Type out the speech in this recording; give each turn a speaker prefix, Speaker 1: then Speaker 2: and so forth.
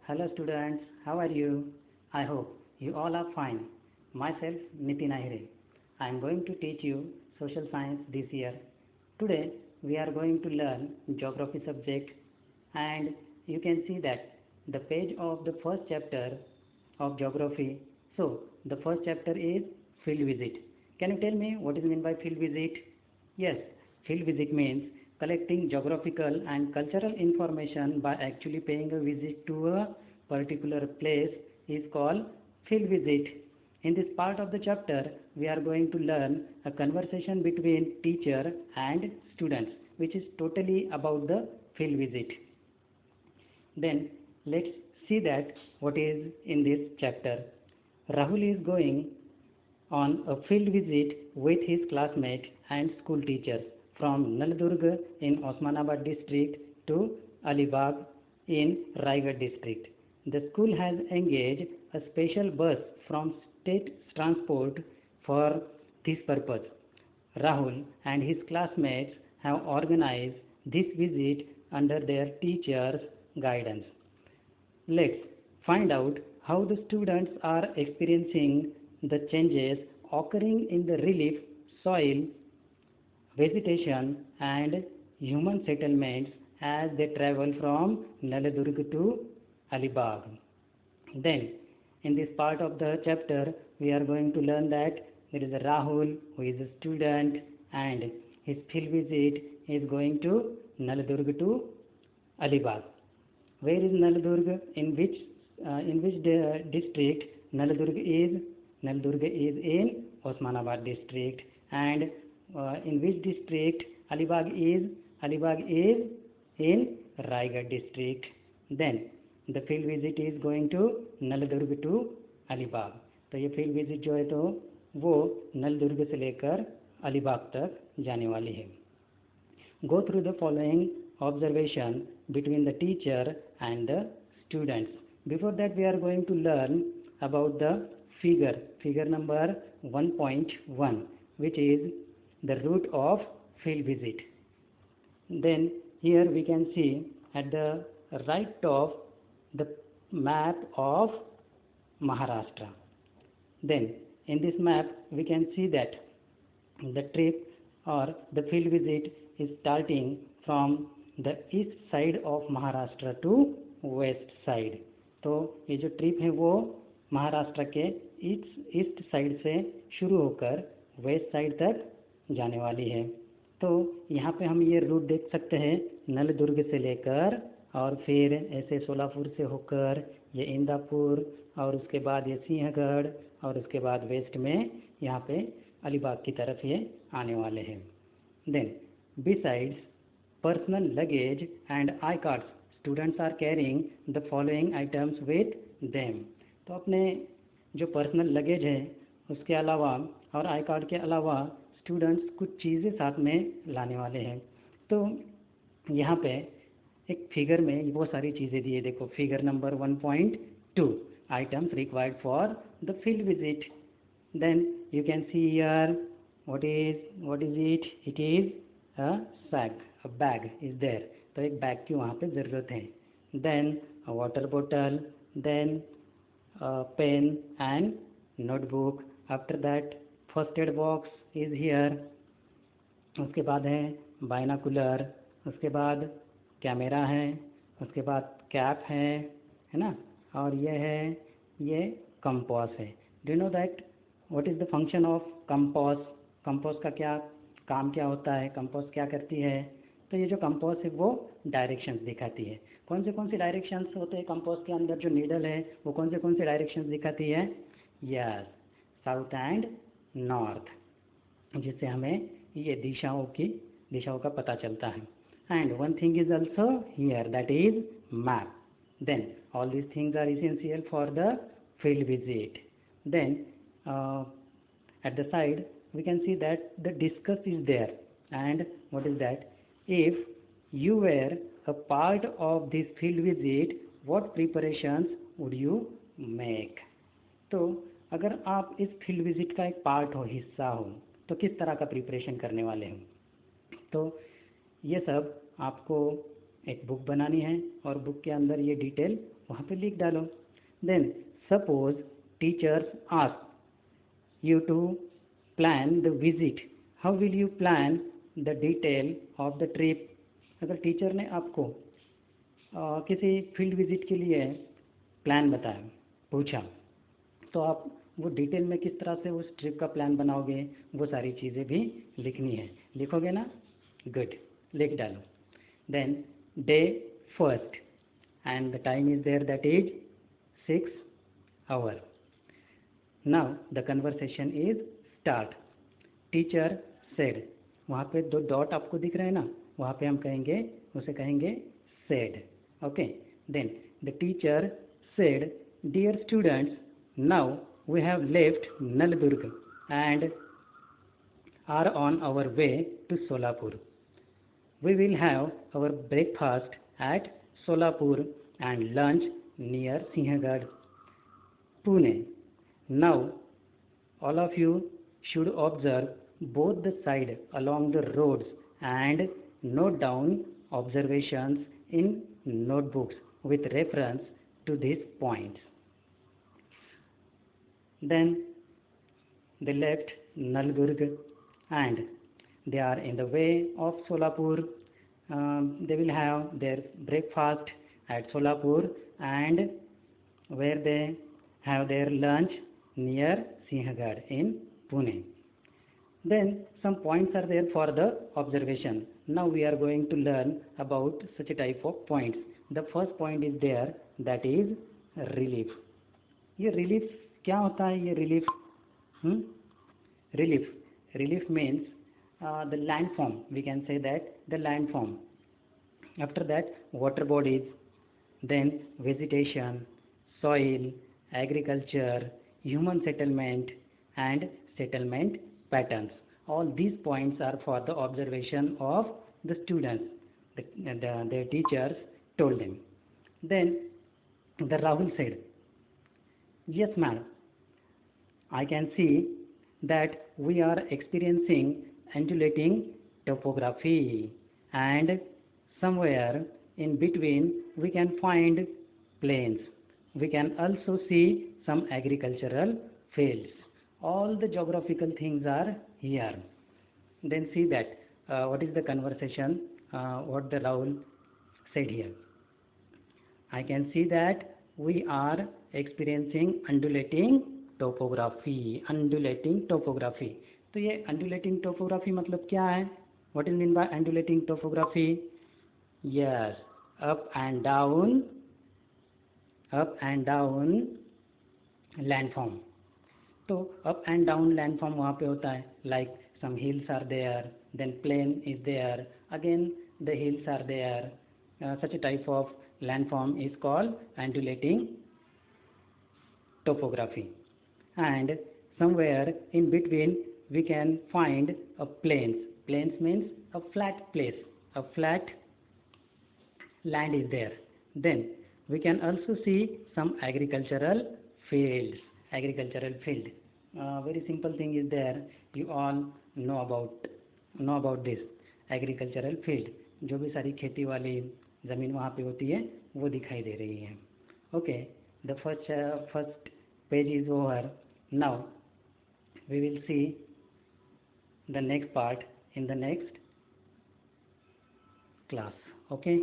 Speaker 1: Hello students, how are you? I hope you all are fine. Myself Nitin Ahire. I am going to teach you social science this year. Today we are going to learn geography subject, and you can see that the page of the first chapter of geography. So the first chapter is field visit. Can you tell me what is meant by field visit? Yes, field visit means collecting geographical and cultural information by actually paying a visit to a particular place is called field visit. In this part of the chapter, we are going to learn a conversation between teacher and students, which is totally about the field visit. Then let's see that what is in this chapter. Rahul is going on a field visit with his classmates and school teachers from Naldurg in Osmanabad district to Alibag in Raigad district. The school has engaged a special bus from state transport for this purpose. Rahul and his classmates have organized this visit under their teacher's guidance. Let's find out how the students are experiencing the changes occurring in the relief, soil, vegetation, and human settlements as they travel from Naladurg to Alibag. Then, in this part of the chapter, we are going to learn that there is a Rahul who is a student and his field visit is going to Naladurg to Alibag. Where is Naladurg? In which district Naladurg is? Naladurg is in Osmanabad district. And in which district Alibag is? Alibag is in Raigad district. Then the field visit is going to Naladurg to Alibag. तो ये field visit जो है तो वो नलदुर्ग से लेकर अलीबाग तक जाने वाली है. Go through the following observation between the teacher and the students. Before that, we are going to learn about the figure number 1.1, which is the route of field visit. Then here we can see at the right top the map of Maharashtra. Then in this map we can see that the trip or the field visit is starting from the east side of Maharashtra to west side. तो ये जो trip है वो महाराष्ट्र के east side से शुरू होकर west side तक जाने वाली है. तो यहाँ पे हम ये रूट देख सकते हैं नलदुर्ग से लेकर और फिर ऐसे सोलापुर से होकर ये इंदापुर और उसके बाद ये सिंहगढ़ और उसके बाद वेस्ट में यहाँ पे अलीबाग की तरफ ये आने वाले हैं. Then besides personal luggage and iCards, students are carrying the following items with them. तो अपने जो पर्सनल लगेज है उसके अलावा और आई कार्ड के अलावा स्टूडेंट्स कुछ चीज़ें साथ में लाने वाले हैं. तो यहाँ पे एक फिगर में वो सारी चीज़ें दी है. देखो figure number 1.2 items required for the field visit. Then you can see here what is it is a sack, a bag is there. तो एक बैग की वहाँ पे ज़रूरत है. देन वाटर बोतल, then pen and notebook. After that first aid box is here. उसके बाद है बाइनाकुलर, उसके बाद कैमरा है, उसके बाद कैप है ना, और ये कंपास है. Do know that what is the function of compass? Compass का काम क्या होता है? कंपास क्या करती है? तो ये जो कंपास है वो डायरेक्शंस दिखाती है. कौन से डायरेक्शंस होते हैं कंपास के अंदर? जो नीडल है वो कौन से डायरेक्शंस दिखाती है? यस, साउथ एंड नॉर्थ, जिससे हमें ये दिशाओं का पता चलता है. And one thing is also here, that is map. Then all these things are essential for the field visit. Then at the side we can see that the discus is there. And what is that? If you were a part of this field visit, what preparations would you make? तो अगर आप इस field visit का एक part हो, हिस्सा हो, तो किस तरह का प्रिपरेशन करने वाले हो? तो ये सब आपको एक बुक बनानी है और बुक के अंदर ये डिटेल वहाँ पे लिख डालो. Then suppose teachers ask you to plan the visit. How will you plan the detail of the trip? अगर टीचर ने आपको किसी फील्ड विजिट के लिए प्लान बताया, पूछा, तो आप वो डिटेल में किस तरह से उस ट्रिप का प्लान बनाओगे, वो सारी चीज़ें भी लिखनी है. लिखोगे ना? गुड, लिख डालो. Then day first and the time is there, that is 6 hours. Now the conversation is start. Teacher said. वहाँ पे 2 डॉट आपको दिख रहे हैं ना, वहाँ पे हम कहेंगे, उसे कहेंगे said. Okay. Then the teacher said, dear students, now we have left Nalburg and are on our way to Solapur. We will have our breakfast at Solapur and lunch near Sinhagad, Pune. Now, all of you should observe both the sides along the roads and note down observations in notebooks with reference to these points. Then they left Nalburg and they are in the way of Solapur. They will have their breakfast at Solapur and where they have their lunch near Sinhagad in Pune. Then some points are there for the observation. Now we are going to learn about such a type of points. The first point is there, that is relief. ये relief क्या होता है? ये relief means the landform. We can say that the landform. After that, water bodies, then vegetation, soil, agriculture, human settlement and settlement patterns. All these points are for the observation of the students. Their teachers told them. Then the Rahul said, yes ma'am, I can see that we are experiencing undulating topography and somewhere in between we can find plains. We can also see some agricultural fields. All the geographical things are here. Then see that what is the conversation, what the Rahul said here. I can see that we are experiencing undulating topography. Undulating topography. तो ये undulating topography मतलब क्या है? What is mean by undulating topography? Yes, up and down landform. तो up and down landform वहाँ पे होता है, like some hills are there, then plain is there, again the hills are there. Such a type of landform is called undulating topography. And somewhere in between we can find a plains. Plains means a flat place, a flat land is there. Then we can also see some agricultural fields. Very simple thing is there, you all know about this agricultural field. जो भी सारी खेती वाली ज़मीन वहाँ पे होती है वो दिखाई दे रही है. Okay, the first page is over. Now we will see the next part in the next class. Okay.